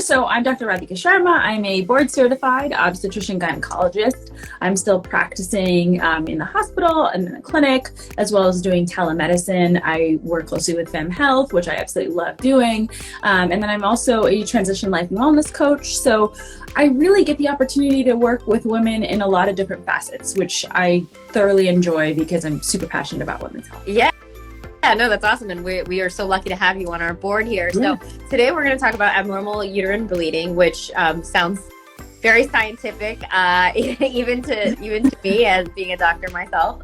So I'm Dr. Radikha Sharma. I'm a board certified obstetrician gynecologist. I'm still practicing in the hospital and in the clinic, as well as doing telemedicine. I work closely with FemHealth, which I absolutely love doing. And then I'm also a transition life and wellness coach. So I really get the opportunity to work with women in a lot of different facets, which I thoroughly enjoy because I'm super passionate about women's health. Yeah, no, that's awesome. And we are so lucky to have you on our board here. So today we're going to talk about abnormal uterine bleeding, which sounds very scientific, even to me as being a doctor myself.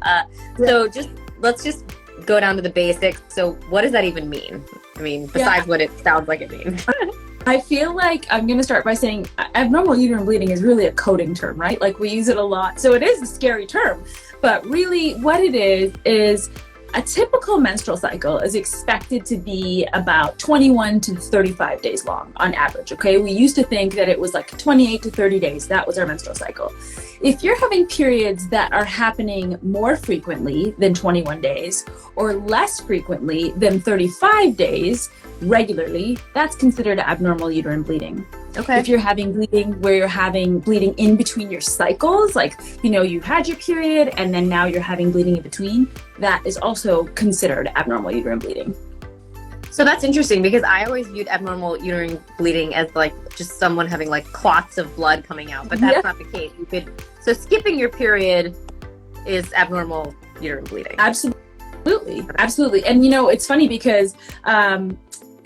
So let's just go down to the basics. So what does that even mean? I mean, besides what it sounds like it means. I feel like I'm going to start by saying abnormal uterine bleeding is really a coding term, right? Like we use it a lot. So it is a scary term, but really what it is a typical menstrual cycle is expected to be about 21 to 35 days long on average, okay? We used to think that it was like 28 to 30 days. That was our menstrual cycle. If you're having periods that are happening more frequently than 21 days or less frequently than 35 days regularly, that's considered abnormal uterine bleeding. Okay. If you're having bleeding where you're having bleeding in between your cycles, like, you had your period and then now you're having bleeding in between, that is also considered abnormal uterine bleeding. So that's interesting because I always viewed abnormal uterine bleeding as like just someone having like clots of blood coming out, but that's not the case. So skipping your period is abnormal uterine bleeding. Absolutely. And it's funny because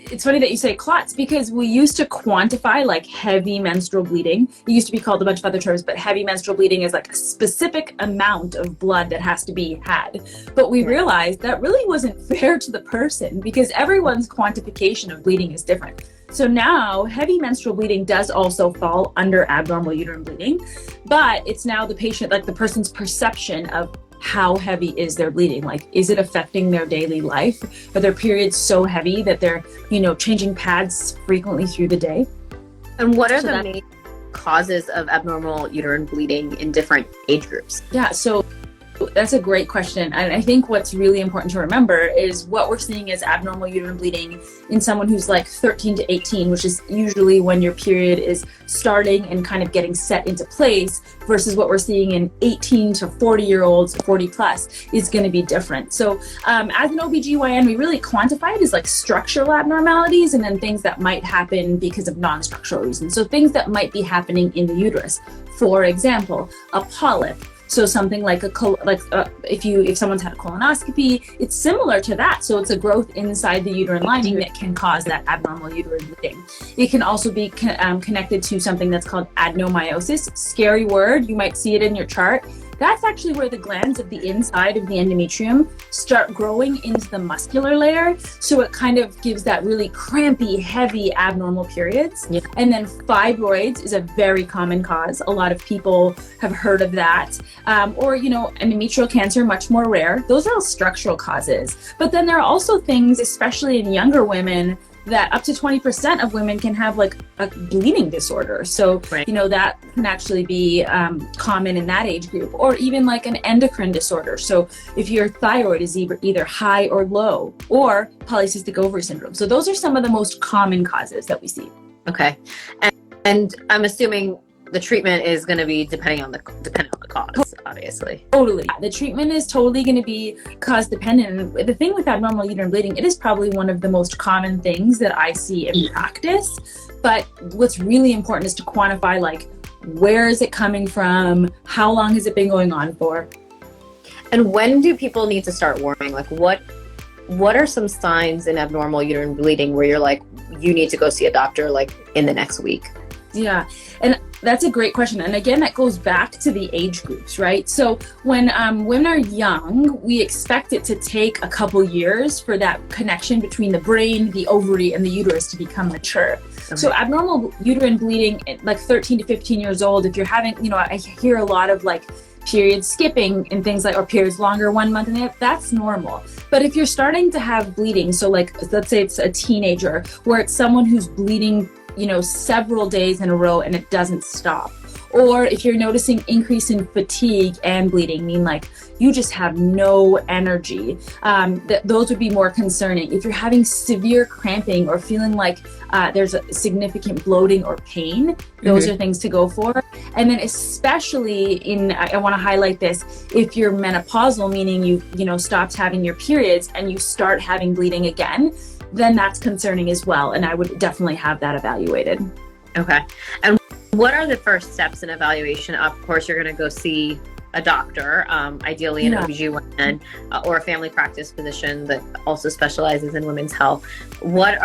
it's funny that you say clots because we used to quantify like heavy menstrual bleeding. It used to be called a bunch of other terms, but heavy menstrual bleeding is like a specific amount of blood that has to be had. But we realized that really wasn't fair to the person because everyone's quantification of bleeding is different. So now heavy menstrual bleeding does also fall under abnormal uterine bleeding, but it's now the patient, like the person's perception of how heavy is their bleeding? Like, is it affecting their daily life? Are their periods so heavy that they're, changing pads frequently through the day? And what are the main causes of abnormal uterine bleeding in different age groups? Yeah, so that's a great question. And I think what's really important to remember is what we're seeing as abnormal uterine bleeding in someone who's like 13 to 18, which is usually when your period is starting and kind of getting set into place, versus what we're seeing in 18 to 40-year-olds, 40 plus, is going to be different. So as an OBGYN, we really quantify it as like structural abnormalities and then things that might happen because of non-structural reasons. So things that might be happening in the uterus. For example, a polyp. So something like if someone's had a colonoscopy, it's similar to that. So it's a growth inside the uterine lining that can cause that abnormal uterine bleeding. It can also be connected to something that's called adenomyosis. Scary word. You might see it in your chart. That's actually where the glands of the inside of the endometrium start growing into the muscular layer. So it kind of gives that really crampy, heavy, abnormal periods. Yeah. And then fibroids is a very common cause. A lot of people have heard of that. Or endometrial cancer, much more rare. Those are all structural causes. But then there are also things, especially in younger women, that up to 20% of women can have like a bleeding disorder. So, that can actually be common in that age group, or even like an endocrine disorder. So if your thyroid is either high or low, or polycystic ovary syndrome. So those are some of the most common causes that we see. Okay. And I'm assuming the treatment is going to be depending on the cause, obviously. Totally. The treatment is totally going to be cause dependent. And the thing with abnormal uterine bleeding, it is probably one of the most common things that I see in practice. But what's really important is to quantify, like, where is it coming from? How long has it been going on for? And when do people need to start worrying? Like, what are some signs in abnormal uterine bleeding where you're like, you need to go see a doctor like in the next week? Yeah. And that's a great question. And again, that goes back to the age groups, right? So when women are young, we expect it to take a couple years for that connection between the brain, the ovary, and the uterus to become mature. Okay. So abnormal uterine bleeding, like 13 to 15 years old, if you're having, I hear a lot of like period skipping and things like, or periods longer 1 month, and that's normal. But if you're starting to have bleeding, so like, let's say it's a teenager where it's someone who's bleeding several days in a row and it doesn't stop, Or if you're noticing increase in fatigue and bleeding, mean like you just have no energy, those would be more concerning. If you're having severe cramping or feeling like there's a significant bloating or pain, those are things to go for. And then especially I want to highlight this, if you're menopausal, meaning you stopped having your periods and you start having bleeding again, then that's concerning as well. And I would definitely have that evaluated. Okay. And what are the first steps in evaluation? Of course, you're going to go see a doctor, ideally an OBGYN or a family practice physician that also specializes in women's health. What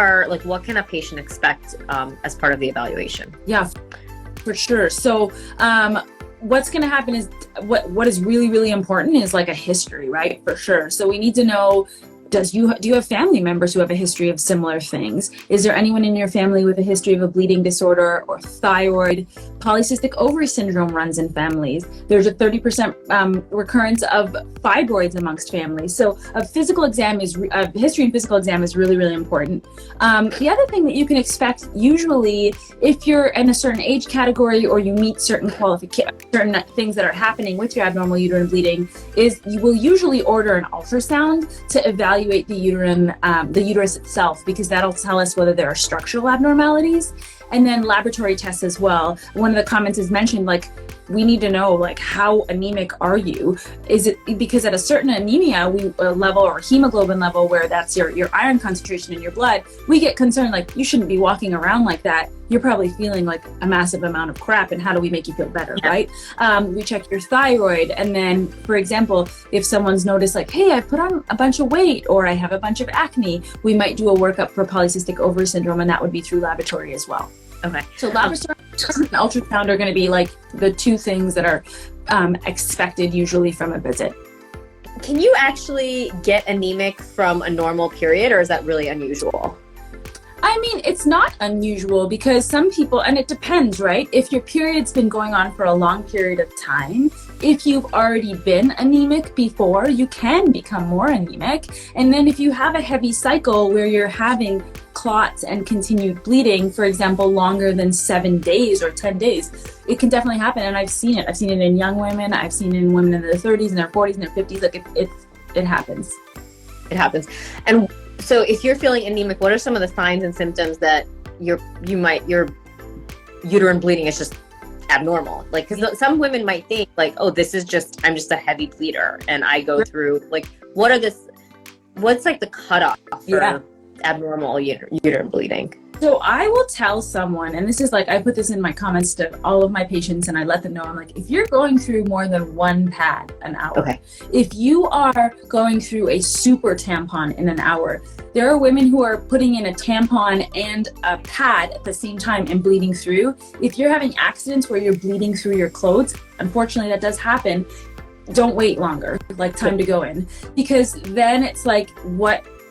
can a patient expect as part of the evaluation? Yeah, for sure. So what's going to happen is what is really, really important is like a history, right? For sure. So we need to know, do you have family members who have a history of similar things? Is there anyone in your family with a history of a bleeding disorder or thyroid? Polycystic ovary syndrome runs in families. There's a 30% recurrence of fibroids amongst families. So a history and physical exam is really, really important. The other thing that you can expect, usually if you're in a certain age category or you meet certain certain things that are happening with your abnormal uterine bleeding, is you will usually order an ultrasound to evaluate the uterus itself, because that'll tell us whether there are structural abnormalities, and then laboratory tests as well. One of the comments is mentioned, like, we need to know, like, how anemic are you? Is it because at a certain anemia level or hemoglobin level, where that's your iron concentration in your blood, we get concerned, like, you shouldn't be walking around like that. You're probably feeling like a massive amount of crap, and how do we make you feel better, right? We check your thyroid, and then, for example, if someone's noticed, like, hey, I put on a bunch of weight or I have a bunch of acne, we might do a workup for polycystic ovary syndrome, and that would be through laboratory as well. Okay. So laboratory and ultrasound are going to be like the two things that are expected usually from a visit. Can you actually get anemic from a normal period, or is that really unusual? I mean, it's not unusual, because some people, and it depends, right? If your period's been going on for a long period of time, if you've already been anemic before, you can become more anemic. And then if you have a heavy cycle where you're having clots and continued bleeding, for example, longer than 7 days or 10 days, it can definitely happen. And I've seen it. I've seen it in young women. I've seen it in women in their 30s and their 40s and their 50s. Like it happens. It happens. And so if you're feeling anemic, what are some of the signs and symptoms that your uterine bleeding is just abnormal? Like, because some women might think, like, oh, I'm just a heavy bleeder, and I go through, like, what's like the cutoff for abnormal uterine bleeding? So I will tell someone, and this is like, I put this in my comments to all of my patients, and I let them know, I'm like, if you're going through more than one pad an hour, if you are going through a super tampon in an hour, there are women who are putting in a tampon and a pad at the same time and bleeding through. If you're having accidents where you're bleeding through your clothes, unfortunately that does happen, don't wait longer, like, time to go in, because then it's like,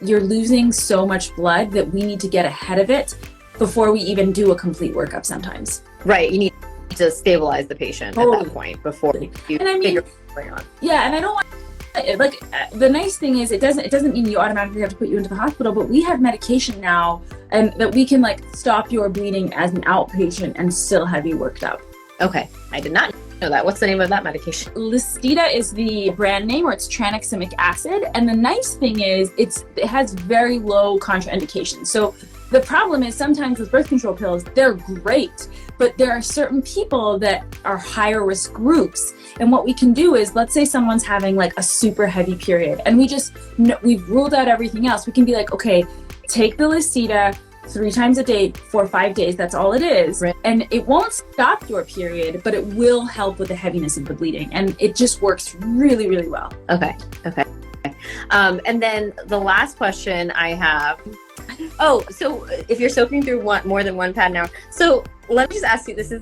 you're losing so much blood that we need to get ahead of it before we even do a complete workup sometimes. Right. You need to stabilize the patient at that point before you figure what's going on. Yeah, and I don't want, like, the nice thing is it doesn't mean you automatically have to put you into the hospital, but we have medication now and that we can, like, stop your bleeding as an outpatient and still have you worked up. Okay. I did not know that. What's the name of that medication? Listita is the brand name, or it's tranexamic acid. And the nice thing is it has very low contraindications. So the problem is sometimes with birth control pills, they're great, but there are certain people that are higher risk groups. And what we can do is, let's say someone's having like a super heavy period and we've ruled out everything else. We can be like, okay, take the Listita 3 times a day for 5 days. That's all it is. Right. And it won't stop your period, but it will help with the heaviness of the bleeding. And it just works really, really well. Okay. And then the last question I have, so if you're soaking through more than one pad now, so let me just ask you, this is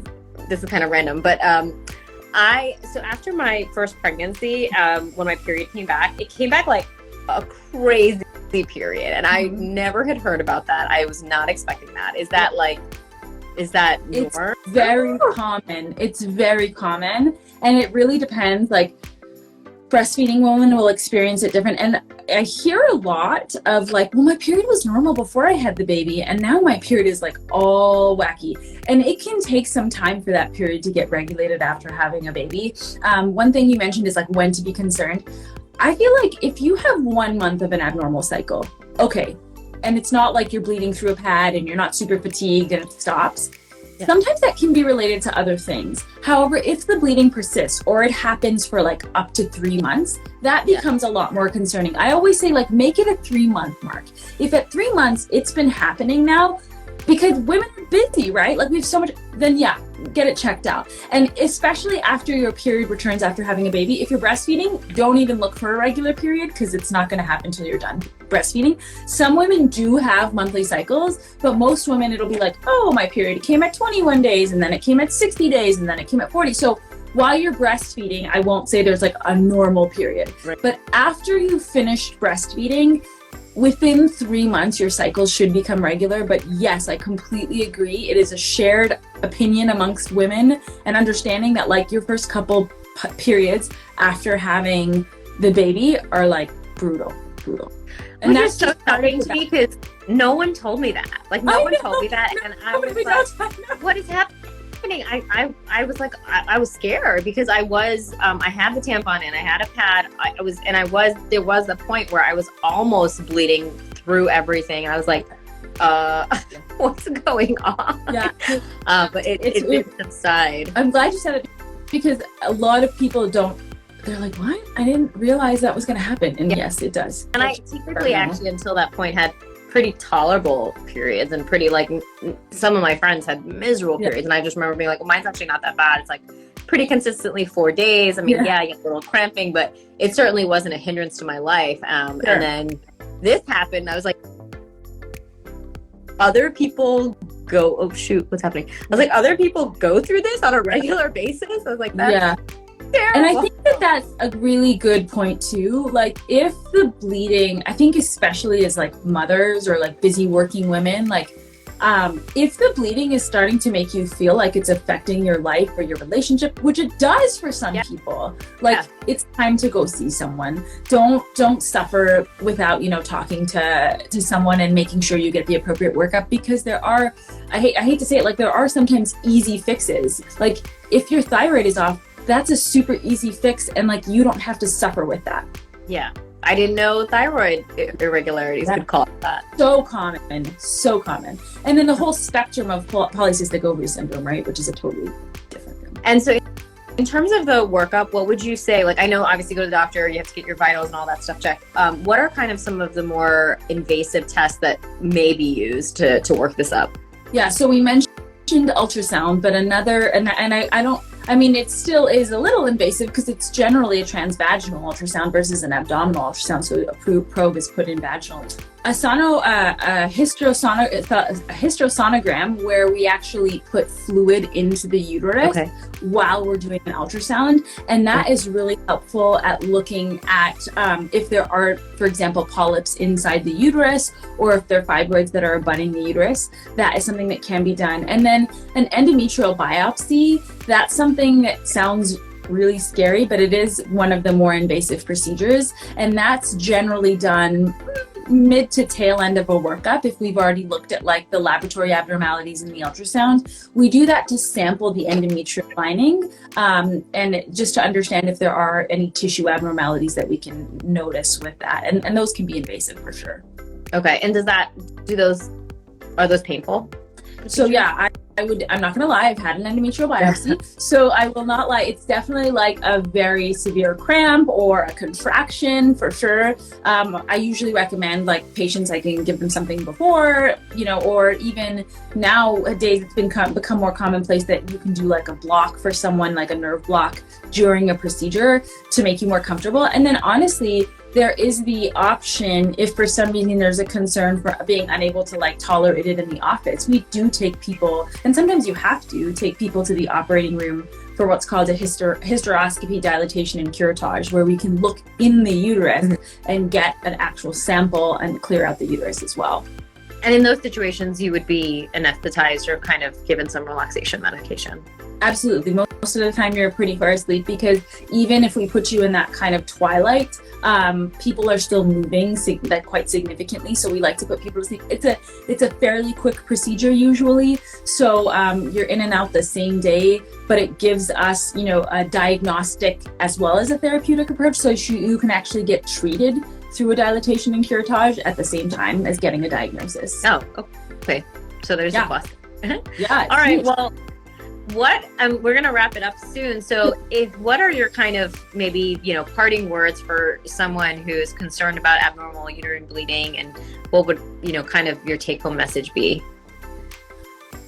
kind of random, but so after my first pregnancy, when my period came back, it came back like a crazy period, and I never had heard about that. I was not expecting that. Is that It's very common. It's very common, and it really depends. Like, breastfeeding women will experience it different. And I hear a lot of like, well, my period was normal before I had the baby, and now my period is like all wacky. And it can take some time for that period to get regulated after having a baby. One thing you mentioned is like when to be concerned. I feel like if you have 1 month of an abnormal cycle, okay, and it's not like you're bleeding through a pad and you're not super fatigued and it stops, sometimes that can be related to other things. However, if the bleeding persists or it happens for like up to 3 months, that becomes a lot more concerning. I always say like make it a 3-month mark. If at 3 months it's been happening now, because women are busy, right? Like we have so much, then get it checked out. And especially after your period returns after having a baby, if you're breastfeeding, don't even look for a regular period because it's not going to happen until you're done breastfeeding. Some women do have monthly cycles, but most women, it'll be like, oh, my period came at 21 days and then it came at 60 days and then it came at 40. So while you're breastfeeding, I won't say there's like a normal period, but after you've finished breastfeeding, within 3 months, your cycles should become regular. But yes, I completely agree. It is a shared opinion amongst women and understanding that like your first couple periods after having the baby are like brutal. And that's so shocking to me because no one told me that. Like no one told me that. And I was like, what is happening? I was like, I was scared because I had the tampon in, I had a pad, there was a point where I was almost bleeding through everything. I was like, what's going on? Yeah. But it did subside. I'm glad you said it because a lot of people they're like, what? I didn't realize that was going to happen. And yes, it does. And I typically actually until that point had pretty tolerable periods and pretty like some of my friends had miserable periods and I just remember being like, well, mine's actually not that bad. It's like pretty consistently 4 days. I mean, you get a little cramping, but it certainly wasn't a hindrance to my life. And then this happened. I was like, other people go, oh shoot, what's happening? I was like, other people go through this on a regular basis. I was like, that's terrible. And I think that's a really good point too. Like if the bleeding, I think especially as like mothers or like busy working women, like if the bleeding is starting to make you feel like it's affecting your life or your relationship, which it does for some people, like it's time to go see someone. Don't suffer without, talking to someone and making sure you get the appropriate workup, because there are, I hate to say it, like there are sometimes easy fixes. Like if your thyroid is off, that's a super easy fix, and like you don't have to suffer with that. Yeah, I didn't know thyroid irregularities could cause that. So common. And then the whole spectrum of polycystic ovary syndrome, right, which is a totally different thing. And so in terms of the workup, what would you say? Like I know obviously go to the doctor, you have to get your vitals and all that stuff checked. What are kind of some of the more invasive tests that may be used to work this up? Yeah, so we mentioned ultrasound, but another, it still is a little invasive because it's generally a transvaginal ultrasound versus an abdominal ultrasound. So a probe is put in vaginally. A hysterosonogram where we actually put fluid into the uterus while we're doing an ultrasound. And that is really helpful at looking at if there are, for example, polyps inside the uterus, or if there are fibroids that are abutting the uterus. That is something that can be done. And then an endometrial biopsy, that's something that sounds really scary, but it is one of the more invasive procedures. And that's generally done mid to tail end of a workup. If we've already looked at like the laboratory abnormalities in the ultrasound, we do that to sample the endometrial lining and just to understand if there are any tissue abnormalities that we can notice with that. And those can be invasive for sure. Okay. And are those painful? So yeah, I'm not gonna lie, I've had an endometrial biopsy, so I will not lie. It's definitely like a very severe cramp or a contraction for sure. I usually recommend like patients, I can give them something before, or even nowadays it's become more commonplace that you can do like a block for someone, like a nerve block during a procedure to make you more comfortable. And then honestly, there is the option, if for some reason there's a concern for being unable to like tolerate it in the office, we do take people, and sometimes you have to take people to the operating room for what's called a hysteroscopy, dilatation, and curettage, where we can look in the uterus and get an actual sample and clear out the uterus as well. And in those situations, you would be anesthetized or kind of given some relaxation medication? Absolutely. most of the time you're pretty far asleep, because even if we put you in that kind of twilight, people are still moving quite significantly. So we like to put people to sleep. It's a fairly quick procedure usually. So you're in and out the same day, but it gives us, a diagnostic as well as a therapeutic approach. So you can actually get treated through a dilatation and curettage at the same time as getting a diagnosis. Oh, okay. So there's a plus. Yeah. All right. Huge. Well, we're going to wrap it up soon. So what are your kind of maybe, parting words for someone who's concerned about abnormal uterine bleeding, and what would, kind of your take home message be?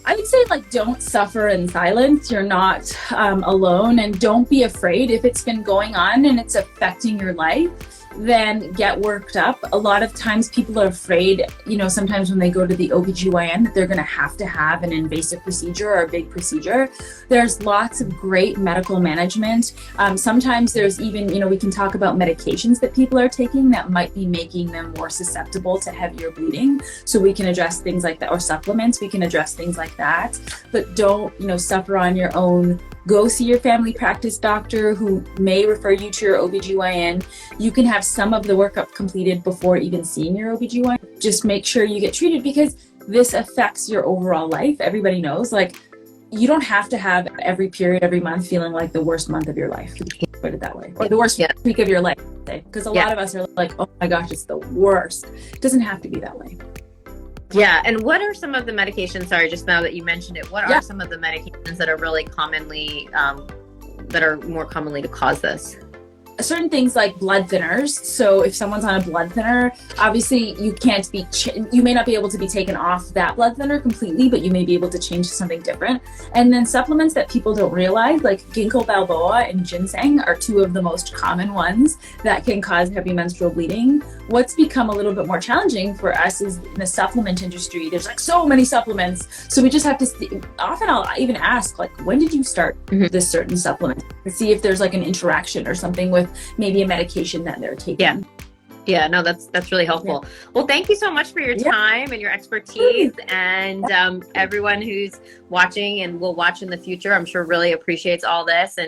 I would say, don't suffer in silence. You're not alone, and don't be afraid. If it's been going on and it's affecting your life, then get worked up. A lot of times people are afraid, sometimes when they go to the OBGYN, that they're going to have an invasive procedure or a big procedure. There's lots of great medical management. Sometimes there's even, we can talk about medications that people are taking that might be making them more susceptible to heavier bleeding. So we can address things like that, or supplements, we can address things like that. But don't, suffer on your own. Go see your family practice doctor, who may refer you to your OBGYN. You can have some of the workup completed before even seeing your OBGYN. Just make sure you get treated, because this affects your overall life. Everybody knows, you don't have to have every period every month feeling like the worst month of your life, put it that way, or the worst week of your life, because a lot of us are like, oh my gosh, it's the worst. It doesn't have to be that way. Yeah. And what are some of the medications, sorry, just now that you mentioned it, what are some of the medications that are really commonly, that are more commonly to cause this? Certain things like blood thinners. So if someone's on a blood thinner, obviously you may not be able to be taken off that blood thinner completely, but you may be able to change to something different. And then supplements that people don't realize, like ginkgo biloba and ginseng, are two of the most common ones that can cause heavy menstrual bleeding. What's become a little bit more challenging for us is in the supplement industry, there's so many supplements. So we just have to often I'll even ask, when did you start this certain supplement, to see if there's an interaction or something with maybe a medication that they're taking. Yeah, no, that's really helpful. Well, thank you so much for your time and your expertise, and everyone who's watching and will watch in the future, I'm sure really appreciates all this. And